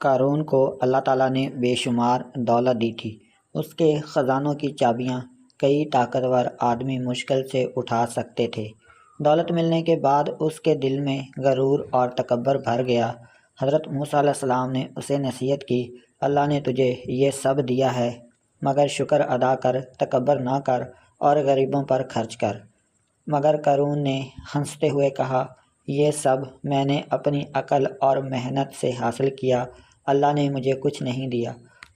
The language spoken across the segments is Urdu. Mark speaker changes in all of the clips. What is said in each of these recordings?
Speaker 1: قارون کو اللہ تعالیٰ نے بے شمار دولت دی تھی۔ اس کے خزانوں کی چابیاں کئی طاقتور آدمی مشکل سے اٹھا سکتے تھے۔ دولت ملنے کے بعد اس کے دل میں غرور اور تکبر بھر گیا۔ حضرت موسیٰ علیہ السلام نے اسے نصیحت کی، اللہ نے تجھے یہ سب دیا ہے، مگر شکر ادا کر، تکبر نہ کر اور غریبوں پر خرچ کر۔ مگر قارون نے ہنستے ہوئے کہا، یہ سب میں نے اپنی عقل اور محنت سے حاصل کیا، اللہ نے مجھے کچھ نہیں دیا۔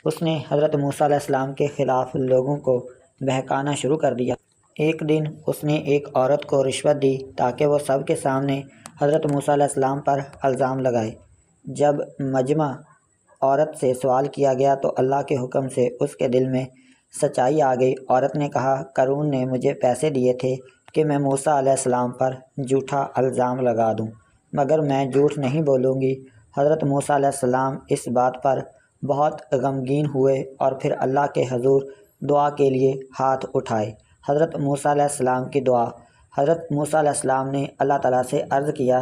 Speaker 1: اس نے حضرت موسیٰ علیہ السلام کے خلاف لوگوں کو بہکانا شروع کر دیا۔ ایک دن اس نے ایک عورت کو رشوت دی تاکہ وہ سب کے سامنے حضرت موسیٰ علیہ السلام پر الزام لگائے۔ جب مجمع عورت سے سوال کیا گیا تو اللہ کے حکم سے اس کے دل میں سچائی آ گئی۔ عورت نے کہا، قارون نے مجھے پیسے دیے تھے کہ میں موسیٰ علیہ السلام پر جھوٹا الزام لگا دوں، مگر میں جھوٹ نہیں بولوں گی۔ حضرت موسیٰ علیہ السلام اس بات پر بہت غمگین ہوئے اور پھر اللہ کے حضور دعا کے لیے ہاتھ اٹھائے۔ حضرت موسیٰ علیہ السلام کی دعا۔ حضرت موسیٰ علیہ السلام نے اللہ تعالیٰ سے عرض کیا،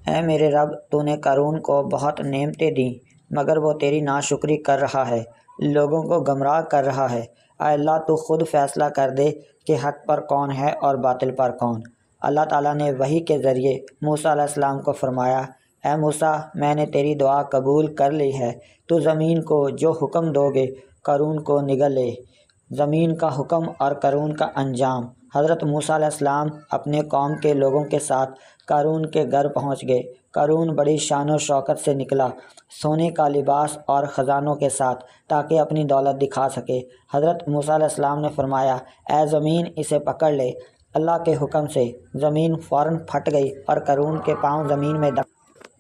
Speaker 1: اے میرے رب، تو نے قارون کو بہت نعمتیں دیں، مگر وہ تیری ناشکری کر رہا ہے، لوگوں کو گمراہ کر رہا ہے۔ اے اللہ، تو خود فیصلہ کر دے کہ حق پر کون ہے اور باطل پر کون۔ اللہ تعالیٰ نے وحی کے ذریعے موسیٰ علیہ السلام کو فرمایا، اے موسیٰ، میں نے تیری دعا قبول کر لی ہے، تو زمین کو جو حکم دو گے قارون کو نگل لے۔ زمین کا حکم اور قارون کا انجام۔ حضرت موسیٰ علیہ السلام اپنے قوم کے لوگوں کے ساتھ قارون کے گھر پہنچ گئے۔ قارون بڑی شان و شوکت سے نکلا، سونے کا لباس اور خزانوں کے ساتھ، تاکہ اپنی دولت دکھا سکے۔ حضرت موسیٰ علیہ السلام نے فرمایا، اے زمین، اسے پکڑ لے۔ اللہ کے حکم سے زمین فوراً پھٹ گئی اور قارون کے پاؤں زمین میں دب۔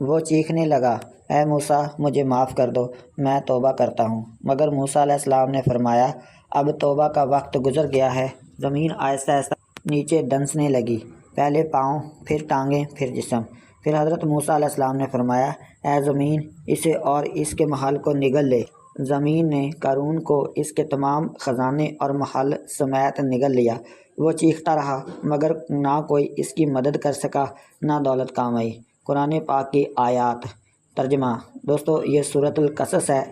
Speaker 1: وہ چیخنے لگا، اے موسیٰ، مجھے معاف کر دو، میں توبہ کرتا ہوں۔ مگر موسیٰ علیہ السلام نے فرمایا، اب توبہ کا وقت گزر گیا ہے۔ زمین آہستہ آہستہ نیچے دنسنے لگی، پہلے پاؤں، پھر ٹانگیں، پھر جسم۔ پھر حضرت موسیٰ علیہ السلام نے فرمایا، اے زمین، اسے اور اس کے محل کو نگل لے۔ زمین نے قارون کو اس کے تمام خزانے اور محل سمیت نگل لیا۔ وہ چیختا رہا، مگر نہ کوئی اس کی مدد کر سکا، نہ دولت کام آئی۔ قرآن پاک کی آیات۔ ترجمہ۔ دوستو، یہ سورۃ القصص ہے۔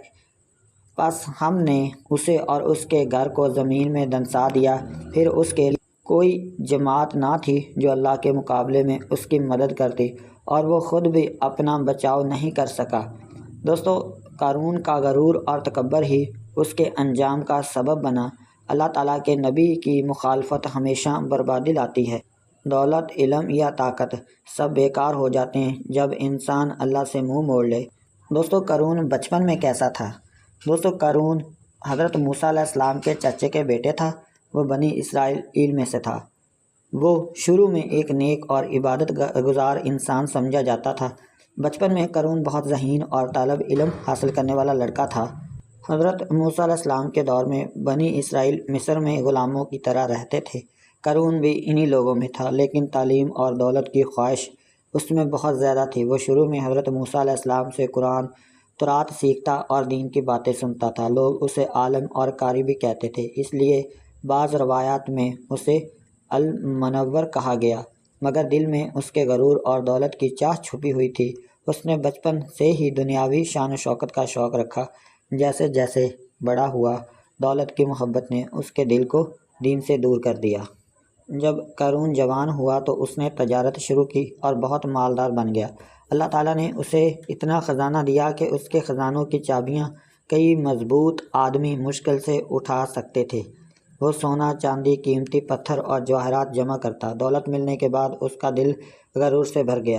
Speaker 1: پس ہم نے اسے اور اس کے گھر کو زمین میں دنسا دیا، پھر اس کے لیے کوئی جماعت نہ تھی جو اللہ کے مقابلے میں اس کی مدد کرتی، اور وہ خود بھی اپنا بچاؤ نہیں کر سکا۔ دوستو، قارون کا غرور اور تکبر ہی اس کے انجام کا سبب بنا۔ اللہ تعالیٰ کے نبی کی مخالفت ہمیشہ بربادی لاتی ہے۔ دولت، علم یا طاقت سب بیکار ہو جاتے ہیں جب انسان اللہ سے منہ موڑ لے۔ دوستو، قارون بچپن میں کیسا تھا؟ دوستو، قارون حضرت موسیٰ علیہ السلام کے چچے کے بیٹے تھا۔ وہ بنی اسرائیل میں سے تھا۔ وہ شروع میں ایک نیک اور عبادت گزار انسان سمجھا جاتا تھا۔ بچپن میں قارون بہت ذہین اور طالب علم حاصل کرنے والا لڑکا تھا۔ حضرت موسیٰ علیہ السلام کے دور میں بنی اسرائیل مصر میں غلاموں کی طرح رہتے تھے۔ قارون بھی انہی لوگوں میں تھا، لیکن تعلیم اور دولت کی خواہش اس میں بہت زیادہ تھی۔ وہ شروع میں حضرت موسیٰ علیہ السلام سے قرآن تورات سیکھتا اور دین کی باتیں سنتا تھا۔ لوگ اسے عالم اور قاری بھی کہتے تھے، اس لیے بعض روایات میں اسے المنور کہا گیا، مگر دل میں اس کے غرور اور دولت کی چاہ چھپی ہوئی تھی۔ اس نے بچپن سے ہی دنیاوی شان و شوکت کا شوق رکھا۔ جیسے جیسے بڑا ہوا، دولت کی محبت نے اس کے دل کو دین سے دور کر دیا۔ جب قارون جوان ہوا تو اس نے تجارت شروع کی اور بہت مالدار بن گیا۔ اللہ تعالیٰ نے اسے اتنا خزانہ دیا کہ اس کے خزانوں کی چابیاں کئی مضبوط آدمی مشکل سے اٹھا سکتے تھے۔ وہ سونا، چاندی، قیمتی پتھر اور جواہرات جمع کرتا۔ دولت ملنے کے بعد اس کا دل غرور سے بھر گیا۔